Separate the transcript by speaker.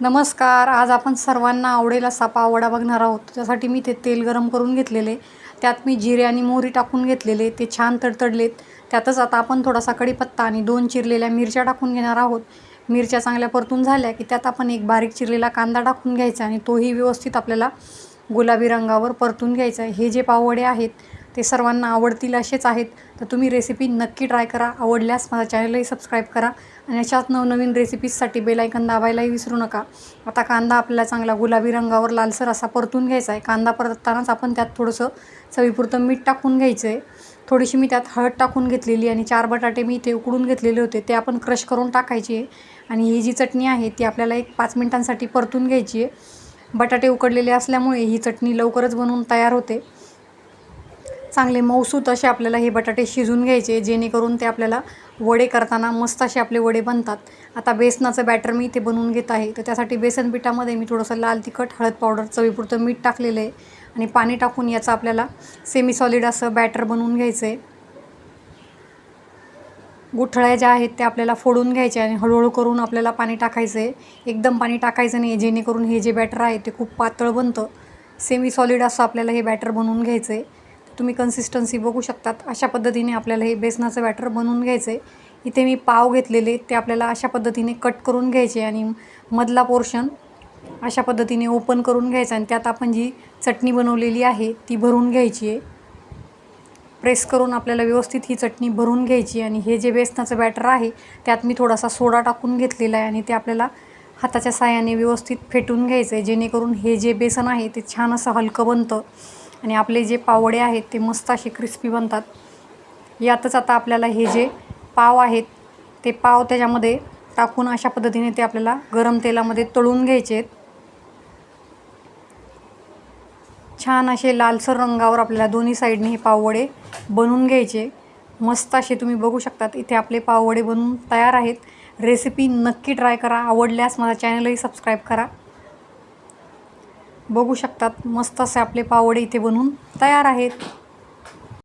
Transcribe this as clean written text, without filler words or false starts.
Speaker 1: नमस्कार. आज आपण सर्वांना आवडेल असा पाववडा बघणार आहोत. त्यासाठी मी ते तेल गरम करून घेतलेले, त्यात मी जिरे आणि मोहरी टाकून घेतलेले, ते छान तडतडलेत. त्यातच आता आपण थोडासा कढीपत्ता आणि 2 चिरलेल्या मिरच्या टाकून घेणार आहोत. मिरच्या चांगल्या परतून झाल्या की त्यात आपण एक बारीक चिरलेला कांदा टाकून घ्यायचा आणि तोही व्यवस्थित आपल्याला गुलाबी रंगावर परतून घ्यायचा आहे. हे जे पाववडे आहेत ते सर्वांना आवडतील असेच आहेत, तर तुम्ही रेसिपी नक्की ट्राय करा. आवडल्यास माझा चॅनलही सबस्क्राईब करा आणि अशाच नवनवीन रेसिपीजसाठी बेल आयकॉन दाबायलाही विसरू नका. आता कांदा आपल्याला चांगला गुलाबी रंगावर लालसर असा परतून घ्यायचा आहे. कांदा परततानाच आपण त्यात थोडंसं चवीपुरतं मीठ टाकून घ्यायचं आहे. थोडीशी मी त्यात हळद टाकून घेतलेली आणि 4 बटाटे मी इथे उकडून घेतलेले होते, ते आपण क्रश करून टाकायचे आहे. आणि ही जी चटणी आहे ती आपल्याला 5 मिनिटांसाठी परतून घ्यायची आहे. बटाटे उकडलेले असल्यामुळे ही चटणी लवकरच बनवून तयार होते. चांगले मऊसूत असे आपल्याला हे बटाटे शिजून घ्यायचे, जेणेकरून ते आपल्याला वडे करताना मस्त असे आपले वडे बनतात. आता बेसनाचं बॅटर मी इथे बनवून घेत आहे. तर त्यासाठी बेसन पिठामध्ये मी थोडंसं लाल तिखट, हळद पावडर, चवीपुरतं मीठ टाकलेलं आहे आणि पाणी टाकून याचं आपल्याला सेमी सॉलिड असं बॅटर बनवून घ्यायचं आहे. गुठळ्या ज्या आहेत त्या आपल्याला फोडून घ्यायच्या आणि हळूहळू करून आपल्याला पाणी टाकायचं आहे. एकदम पाणी टाकायचं नाही, जेणेकरून हे जे बॅटर आहे ते खूप पातळ बनतं. सेमी सॉलिड असं आपल्याला हे बॅटर बनवून घ्यायचं आहे. तुम्ही कन्सिस्टन्सी बघू शकतात. अशा पद्धतीने आपल्याला हे बेसनाचं बॅटर बनवून घ्यायचं आहे. इथे मी पाव घेतलेले, ते आपल्याला अशा पद्धतीने कट करून घ्यायचे आणि मधला पोर्शन अशा पद्धतीने ओपन करून घ्यायचा आणि त्यात आपण जी चटणी बनवलेली आहे ती भरून घ्यायची आहे. प्रेस करून आपल्याला व्यवस्थित ही चटणी भरून घ्यायची आणि हे जे बेसनाचं बॅटर आहे त्यात मी थोडासा सोडा टाकून घेतलेला आहे आणि ते आपल्याला हाताच्या साहाय्याने व्यवस्थित फेटून घ्यायचं आहे, जेणेकरून हे जे बेसन आहे ते छान असं हलकं बनतं आणि आपले जे पाववडे आहेत ते मस्त असे क्रिस्पी बनतात. यातच आता आपल्याला हे जे पाव आहेत ते पाव त्याच्यामध्ये टाकून अशा पद्धतीने ते आपल्याला गरम तेलामध्ये तळून घ्यायचे आहेत. छान असे लालसर रंगावर आपल्याला दोन्ही साईडने हे पाववडे बनवून घ्यायचे. मस्त असे तुम्ही बघू शकतात इथे आपले पाववडे बनवून तयार आहेत. रेसिपी नक्की ट्राय करा. आवडल्यास माझा चॅनलही सबस्क्राईब करा. बघू शकतात मस्त असे आपले पाववडे इथे बनवून तयार आहेत.